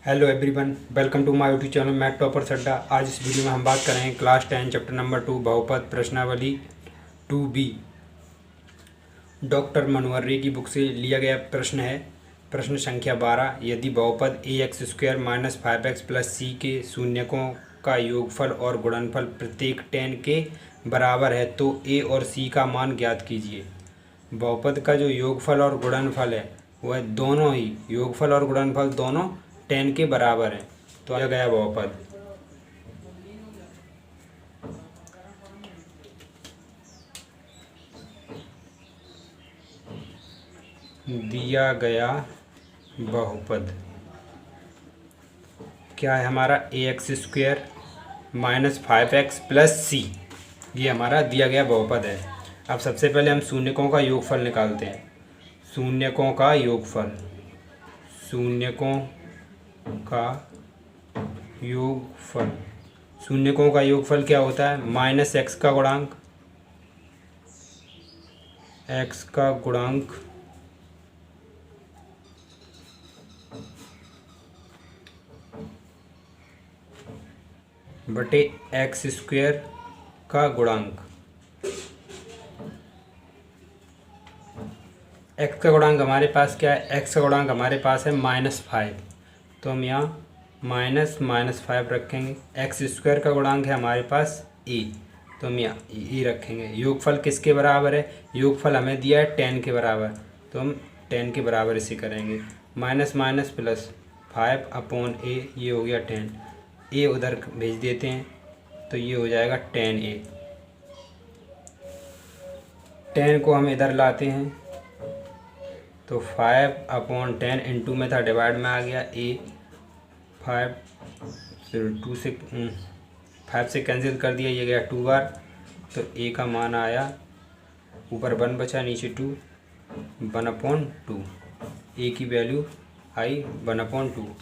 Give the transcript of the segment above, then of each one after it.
Hello everyone, welcome to my YouTube channel math topper सड्डा। आज इस वीडियो में हम बात करेंगे क्लास 10 चैप्टर नंबर 2 बहुपद प्रश्नावली 2B। डॉक्टर मनवर्री की बुक से लिया गया प्रश्न है। प्रश्न संख्या 12। यदि बहुपद ax² - 5x + c के शून्यकों का योगफल और गुणनफल प्रत्येक 10 के बराबर है तो a और c का मान ज्ञात कीजिए। बहुपद का जो योगफल और गुणनफल है वह दोनों ही योगफल और गुणनफल दोनों 10 के बराबर है। तो आ गया बहुपद दिया गया बहुपद क्या है हमारा ax² - 5x + c। ये हमारा दिया गया बहुपद है। अब सबसे पहले हम शून्यकों का योगफल निकालते हैं। शून्यकों का योगफल शून्यकों का योगफल क्या होता है? -x का गुणांक बटे x² का गुणांक। x का गुणांक हमारे पास क्या है? x का गुणांक हमारे पास है -5, तो हम यहाँ -5 रखेंगे। x² का गुणांक है हमारे पास a, तो हम यहाँ e रखेंगे। योगफल किसके बराबर है? योगफल हमें दिया है 10 के बराबर, तो हम 10 के बराबर इसे करेंगे। -5/a, ये हो गया 10। a उधर भेज देते हैं तो ये हो जाएगा 10a। 10 को हम इधर लाते हैं तो 5/10 इंटू में था, डिवाइड में आ गया a। 5 से कैंसिल कर दिया, ये गया 2 बार, तो a का मान आया, ऊपर 1 बचा नीचे 2, 1/2। a की वैल्यू आई 1/2।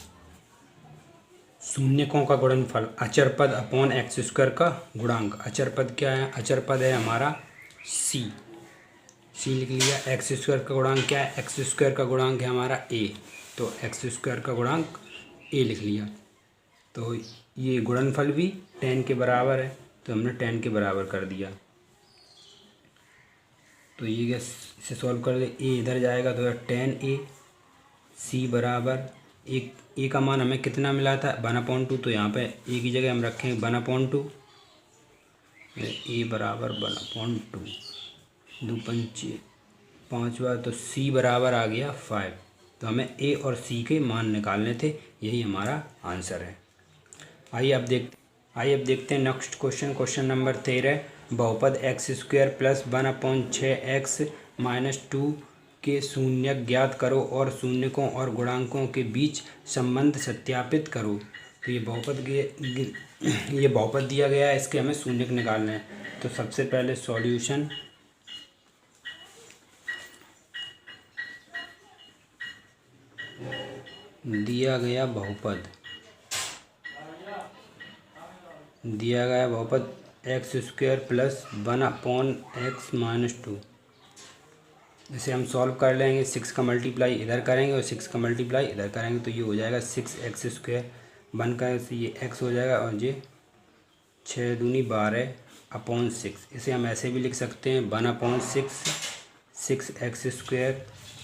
शून्यकों का गुणनफल अचर पद अपॉन x² का गुणांक। अचर पद क्या है? अचर पद है हमारा c लिख लिया। x² का गुणांक क्या है? x² का गुणांक है हमारा a, तो x² का गुणांक a लिख लिया। तो ये गुणनफल भी 10 के बराबर है, तो हमने 10 के बराबर कर दिया। तो ये क्या, इसे सॉल्व कर दे, a इधर जाएगा तो 10a, c बराबर a का मान हमें कितना मिला था? 1/2, तो यहाँ पे a की जगह हम रखेंगे 1/2। a बराबर 1/2, 2 पंचे 5 बार, तो c बराबर आ गया 5। तो हमें a और c के मान निकालने थे, यही हमारा आंसर है। आइए अब देखते हैं नेक्स्ट क्वेश्चन नंबर 13। बहुपद x² + 1/6x - 2 के शून्यक ज्ञात करो और शून्यकों और गुणांकों के बीच संबंध सत्यापित करो। तो ये बहुपद दिया गया है, इसके हमें शून्यक निकालने हैं। तो सबसे पहले सॉल्यूशन, दिया गया बहुपद x² + 1/x - 2। इसे हम सॉल्व कर लेंगे। 6 का मल्टीप्लाई इधर करेंगे और 6 का मल्टीप्लाई इधर करेंगे, तो ये हो जाएगा 6x²। 1 का ये x हो जाएगा और ये 6 दूनी 12/6। इसे हम ऐसे भी लिख सकते हैं 1/6, 6x²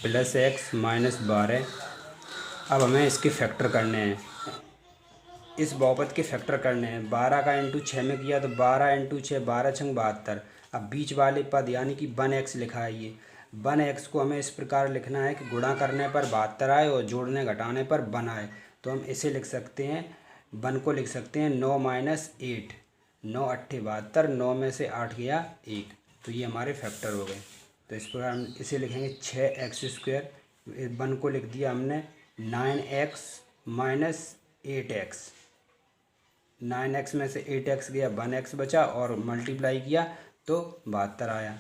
+ x - 12। अब हमें इसके फैक्टर करने हैं, इस बहुपद के फैक्टर करने हैं। 12 का इंटू 6 में किया तो 12 × 6 12 × 72। अब बीच वाले पद यानी कि 1x लिखा है, ये 1x को हमें इस प्रकार लिखना है कि गुणा करने पर 72 आए और जोड़ने घटाने पर 1 आए। तो हम इसे लिख सकते हैं, 1 को लिख सकते हैं 9 - 8, 9 × 8 = 72, 9 में से 8 गया 1, तो ये हमारे फैक्टर हो गए। तो इस प्रकार हम इसे लिखेंगे 6x², 1 को लिख दिया हमने 9x - 8x। 9x में से 8x गया, 1x बचा और मल्टीप्लाई किया तो 72 आया।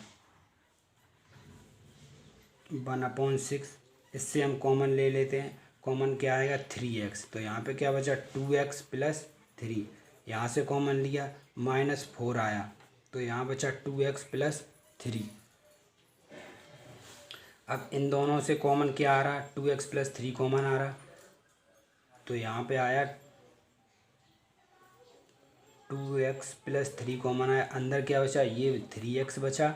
1/6, इससे हम कॉमन ले लेते हैं। कॉमन क्या आएगा? 3x। तो यहाँ पे क्या बचा? 2x + 3। यहाँ से कॉमन लिया, -4 आया, तो यहाँ बचा 2x + 3। अब इन दोनों से कॉमन क्या आ रहा? 2x + 3 कॉमन आ रहा, तो यहाँ पे आया 2x प्लस 3 कॉमन आया, अंदर क्या बचा, ये 3x बचा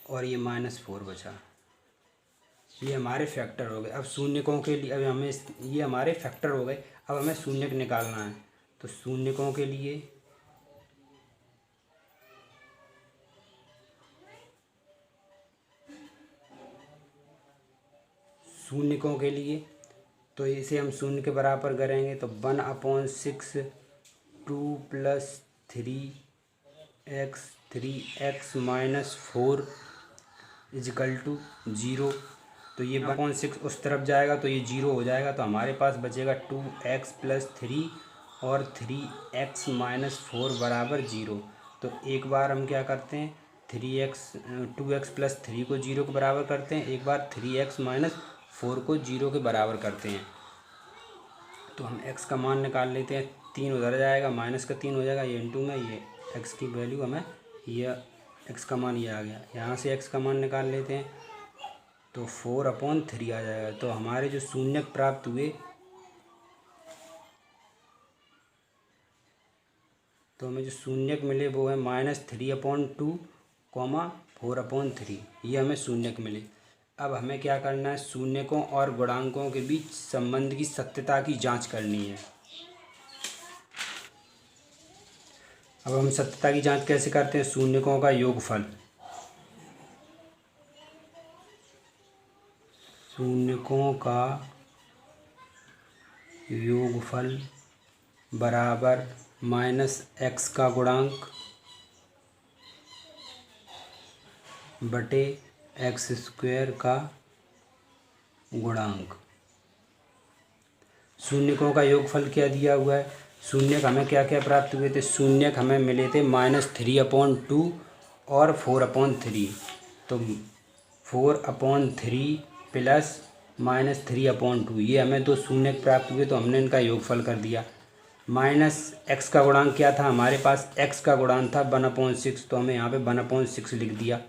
और ये -4 बचा। ये हमारे फैक्टर हो गए। अब शून्यकों के लिए अब हमें ये हमारे फैक्टर हो गए। अब हमें शून्यक निकालना है। तो शून्यकों के लिए तो इसे हम शून्य के बराबर करेंगे। तो 1/6 2 + 3x 3x - 4 = 0। तो ये 1/6 उस तरफ जाएगा तो ये 0 हो जाएगा। तो हमारे पास बचेगा 2x + 3 और 3x - 4 = 0। तो एक बार हम क्या करते हैं, 2x + 3 को 0 के बराबर करते हैं, एक बार 3x - 4 को 0 के बराबर करते हैं। तो हम x का मान निकाल लेते हैं। 3 उधर जाएगा, -3 हो जाएगा, ये इंटू में, ये x की वैल्यू हमें, ये x का मान ये आ गया। यहाँ से x का मान निकाल लेते हैं तो 4/3 आ जाएगा। तो हमारे जो शून्यक प्राप्त हुए, तो हमें जो शून्यक मिले वो है -3/2, 4/3। ये हमें शून्यक मिले। अब हमें क्या करना है, शून्यकों और गुणांकों के बीच संबंध की सत्यता की जांच करनी है। अब हम सत्यता की जांच कैसे करते हैं, शून्यकों का योगफल, शून्यकों का योगफल बराबर -x का गुणांक बटे x² का गुणांक। शून्यकों का योगफल क्या दिया हुआ है, शून्यक हमें क्या क्या प्राप्त हुए थे, शून्यक हमें मिले थे -3/2 और 4/3। तो 4/3 प्लस -3/2, ये हमें दो शून्यक प्राप्त हुए। तो हमने इनका योगफल कर दिया। -x का गुणांक क्या था हमारे पास, x का गुणांक था 1/6। तो हमें यहाँ पे 1/6 लिख दिया।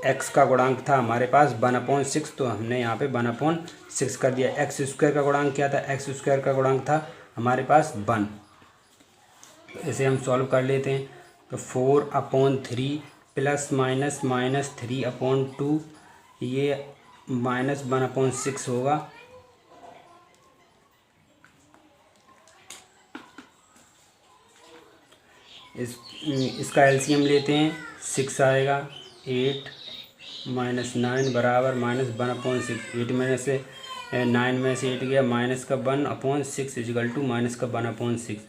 x का गुणांक था हमारे पास 1/6, तो हमने यहाँ पे 1/6 कर दिया। x² का गुणांक क्या था, x² का गुणांक था हमारे पास 1। इसे हम सॉल्व कर लेते हैं। तो 4/3 प्लस माइनस -3/2, ये -1/6 होगा। इसका एलसीएम लेते हैं, 6 आएगा। 8 - 9 बराबर -1/6। 8 में से 9 में से 8 गया, -1/6 = -1/6।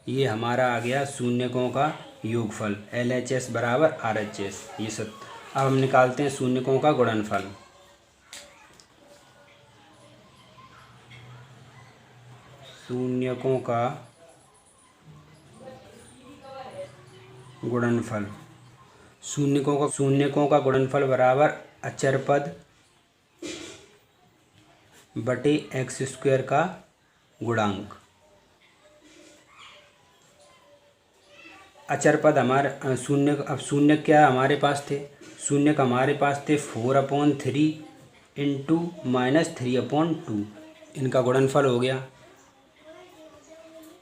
ये हमारा आ गया शून्यकों का योगफल, LHS बराबर RHS। ये सब अब हम निकालते हैं शून्यकों का गुणनफल। शून्यकों का गुणनफल, शून्यकों का गुणनफल बराबर अचर पद बटे x² का गुणांक। अचर पद हमारे शून्य, अब शून्य क्या हमारे पास थे, शून्य हमारे पास थे 4/3 इंटू -3/2, इनका गुणनफल हो गया।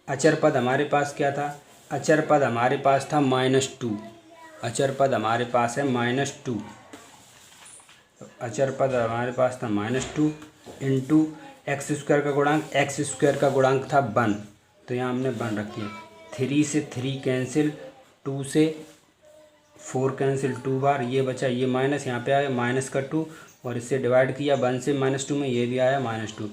अचर पद हमारे पास क्या था, अचर पद हमारे पास था -2, अचर पद हमारे पास है -2, अचर पद हमारे पास था -2 इंटू x² का गुणांक, x² का गुणांक था 1, तो यहाँ हमने 1 रख दिया। 3 से 3 कैंसिल, 2 से 4 कैंसिल 2 बार, ये बचा, ये माइनस यहाँ पे आया -2 और इससे डिवाइड किया 1 से -2 में, ये भी आया -2।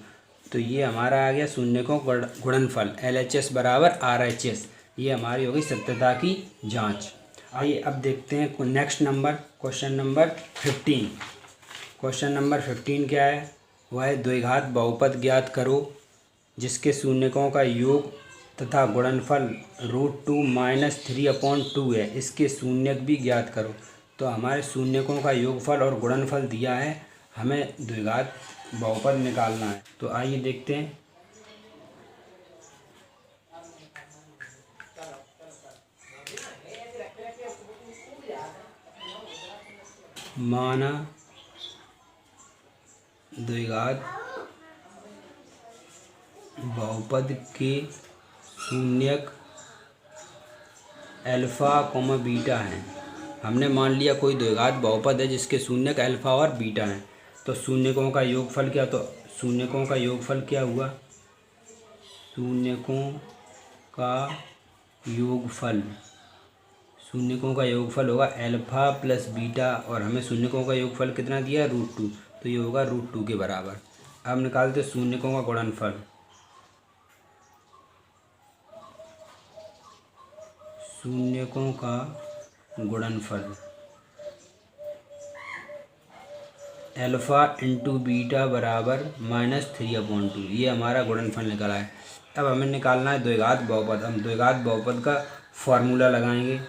तो ये हमारा आ गया शून्यकों गुणनफल, LHS बराबर RHS। ये हमारी हो गई सत्यता की जांच। आइए अब देखते हैं next number, question number 15। Question number 15 क्या है, वह है द्विघात बहुपद ज्ञात करो जिसके शून्यकों का योग तथा गुणनफल √2 - 3/2 है, इसके शून्यक भी ज्ञात करो। तो हमारे शून्यकों का योगफल और गुणनफल दिया है, हमें द्विघात बहुपद निकालना है। तो आइए देखते हैं। माना द्विघात बहुपद के शून्यक अल्फ़ा कॉमा बीटा हैं। हमने मान लिया कोई द्विघात बहुपद है जिसके शून्यक अल्फ़ा और बीटा हैं। तो शून्यकों का योगफल क्या, तो शून्यकों का योगफल क्या हुआ, शून्यकों का योगफल होगा अल्फ़ा प्लस बीटा, और हमें शून्यकों का योगफल कितना दिया, √2, तो ये होगा √2 के बराबर। अब निकालते शून्यकों का गुणनफल। शून्यकों का गुणनफल अल्फ़ा इंटू बीटा बराबर -3/2, ये हमारा गुणनफल निकला है। अब हमें निकालना है द्विघात बहुपद। हम द्विघात बहुपद का फॉर्मूला लगाएंगे।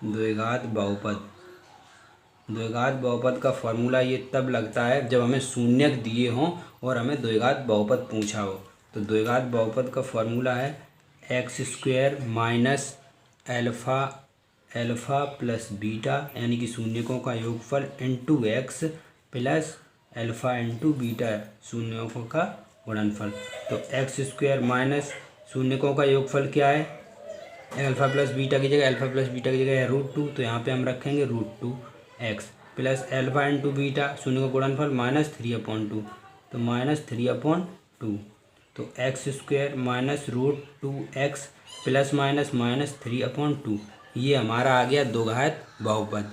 द्विघात बहुपद का फॉर्मूला ये तब लगता है जब हमें शून्यक दिए हों और हमें द्विघात बहुपद पूछा हो। तो द्विघात बहुपद का फॉर्मूला है x² minus alpha plus beta, यानी कि शून्यकों का योगफल into x plus alpha into beta, शून्यकों का गुणनफल। तो x² माइनस शून्यकों का योगफल क्या है, अल्फ़ा प्लस बीटा की जगह है √2, तो यहाँ पे हम रखेंगे √2x plus alpha into beta, शून्य का गुणनफल -3/2, तो -3/2। तो x² minus √2x plus minus -3/2, ये हमारा आ गया द्विघात बहुपद।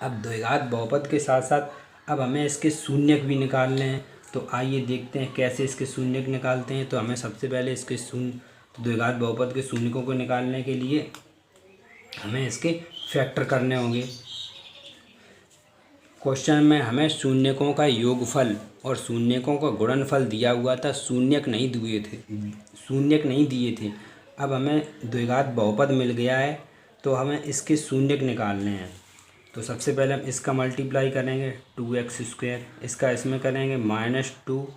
अब द्विघात बहुपद के साथ साथ अब हमें इसके शून्यक भी निकालने हैं। तो आइए देखते हैं कैसे इसके शून्यक निकालते हैं। तो हमें सबसे पहले इसके द्विघात बहुपद के शून्यकों को निकालने के लिए हमें इसके फैक्टर करने होंगे। क्वेश्चन में हमें शून्यकों का योगफल और शून्यकों का गुणनफल दिया हुआ था, शून्यक नहीं दिए थे। अब हमें द्विघात बहुपद मिल गया है, तो हमें इसके शून्यक निकालने हैं। तो सबसे पहले हम इसका मल्टीप्लाई करेंगे 2x², इसका इसमें करेंगे -2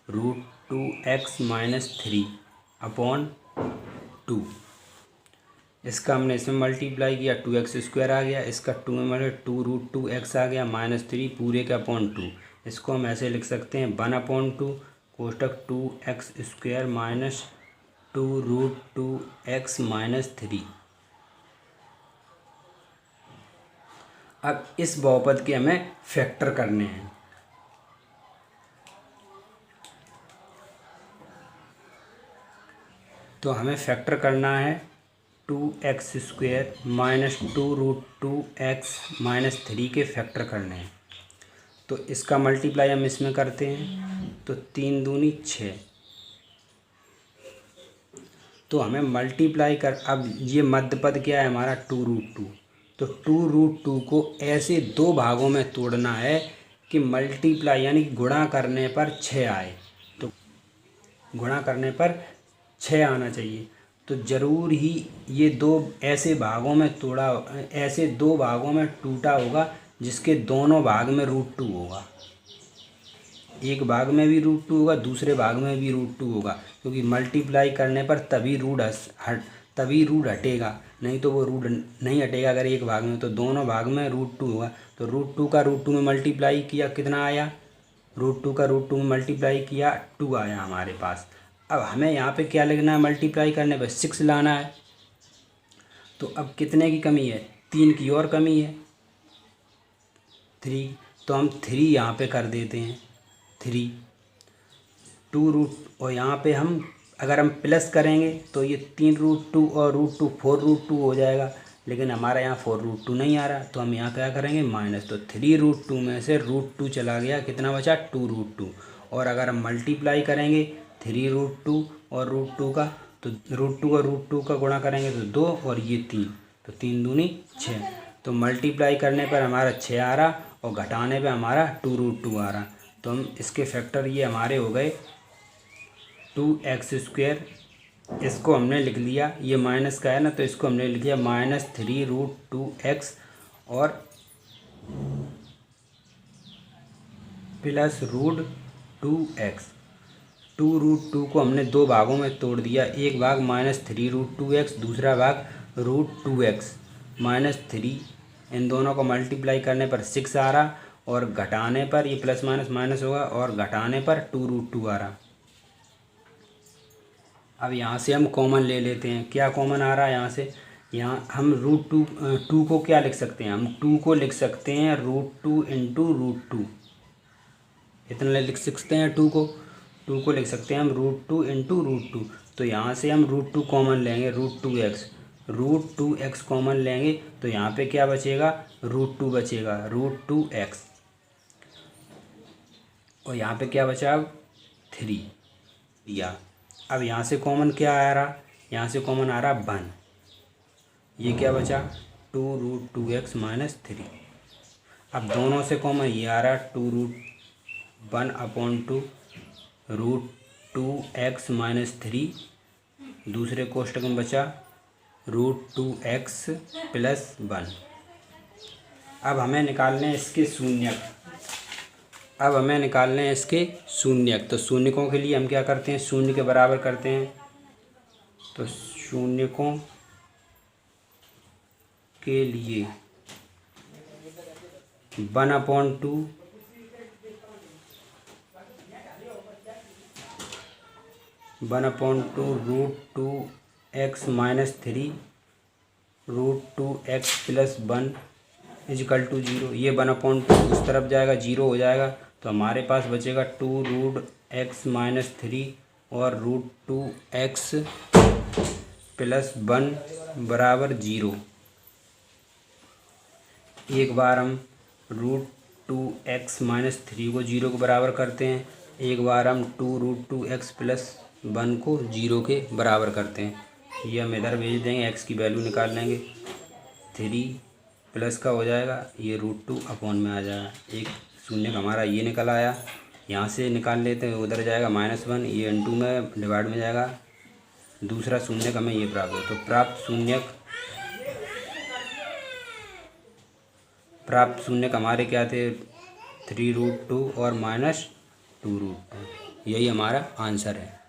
√2x - 3/2। इसका हमने इसमें मल्टीप्लाई किया, 2x² आ गया, इसका 2 में 2 √2x आ गया, -3 पूरे का /2। इसको हम ऐसे लिख सकते हैं 1/2 कोष्टक 2x² माइनस 2 √2x - 3। अब इस बहुपद के हमें फैक्टर करने हैं। तो हमें फैक्टर करना है 2x² माइनस 2 √2x - 3 के फैक्टर करने हैं। तो इसका मल्टीप्लाई हम इसमें करते हैं, तो 3 दूनी 6। तो हमें मल्टीप्लाई कर, अब ये मध्य पद क्या है हमारा 2 √2, तो 2 √2 को ऐसे दो भागों में तोड़ना है कि मल्टीप्लाई यानी गुणा करने पर 6 आए। तो गुणा करने पर 6 आना चाहिए। तो ज़रूर ही ये ऐसे दो भागों में टूटा होगा जिसके दोनों भाग में √2 होगा। एक भाग में भी √2 होगा, दूसरे भाग में भी √2 होगा, क्योंकि मल्टीप्लाई करने पर तभी रूट हटेगा, नहीं तो वो रूट नहीं हटेगा अगर एक भाग में, तो दोनों भाग में √2 होगा। तो √2 का √2 में मल्टीप्लाई किया, कितना आया, √2 का √2 में मल्टीप्लाई किया 2 आया हमारे पास। अब हमें यहाँ पे क्या लिखना है, मल्टीप्लाई करने पर 6 लाना है। तो अब कितने की कमी है, 3 की और कमी है, 3। तो हम 3 यहाँ पे कर देते हैं, 3 2 और यहाँ पे अगर हम प्लस करेंगे तो ये 3 √2 और √2 4 √2 हो जाएगा, लेकिन हमारा यहाँ 4 √2 नहीं आ रहा, तो हम यहाँ क्या करेंगे माइनस। तो 3 √2 में से √2 चला गया, कितना बचा 2 √2। और अगर हम मल्टीप्लाई करेंगे 3 √2 और √2 का, तो √2 और √2 का गुणा करेंगे तो 2 और ये 3, तो 3 दूनी 6। तो मल्टीप्लाई करने पर हमारा 6 आ रहा और घटाने पर हमारा 2 √2 आ रहा। तो हम इसके फैक्टर ये हमारे हो गए 2x², इसको हमने लिख लिया, ये माइनस का है ना, तो इसको हमने लिख लिया -3 √2x और प्लस √2x। 2 √2 को हमने दो भागों में तोड़ दिया, एक भाग -3 √2x, दूसरा भाग √2x -3। इन दोनों को मल्टीप्लाई करने पर 6 आ रहा और घटाने पर ये प्लस माइनस माइनस होगा और घटाने पर 2√2 आ रहा। अब यहाँ से हम कॉमन ले लेते हैं। क्या कॉमन आ रहा है यहाँ से? यहाँ हम √2 को क्या लिख सकते हैं? हम 2 को लिख सकते हैं √2 इंटू √2। इतना लिख सकते हैं 2 को लिख सकते हैं हम √2 इंटू √2। तो यहाँ से हम √2 कॉमन लेंगे, √2x कॉमन लेंगे तो यहाँ पे क्या बचेगा? √2 बचेगा, √2x। और यहाँ पे क्या बचा? अब 3 दिया। अब यहाँ से कॉमन क्या आ रहा? यहाँ से कॉमन आ रहा 1। ये क्या बचा? 2√2x minus 3। अब दोनों से कॉमन ये आ रहा 2√1/2 √2x माइनस 3। दूसरे कोष्टक में बचा √2x प्लस 1। अब हमें निकालने हैं इसके शून्यक। तो शून्यकों के लिए हम क्या करते हैं? शून्य के बराबर करते हैं। तो शून्यकों के लिए 1/2 √2x minus 3 √2x plus 1 is equal to 0। ये 1/2 उस तरफ जाएगा, 0 हो जाएगा। तो हमारे पास बचेगा 2√x माइनस 3 और √2x प्लस 1 बराबर 0। एक बार हम √2x माइनस 3 को 0 के बराबर करते हैं, एक बार हम 2√2x प्लस 1 को 0 के बराबर करते हैं। ये हम इधर भेज देंगे, x की वैल्यू निकाल लेंगे। 3 प्लस का हो जाएगा, ये √2 अपॉन में आ जाएगा। एक शून्य हमारा ये निकल आया। यहाँ से निकाल लेते हैं, उधर जाएगा -1, ये इंटू में डिवाइड में जाएगा। दूसरा शून्यक हमें ये प्राप्त हो। तो प्राप्त शून्यक हमारे क्या थे? 3√2 और -2√2। यही हमारा आंसर है।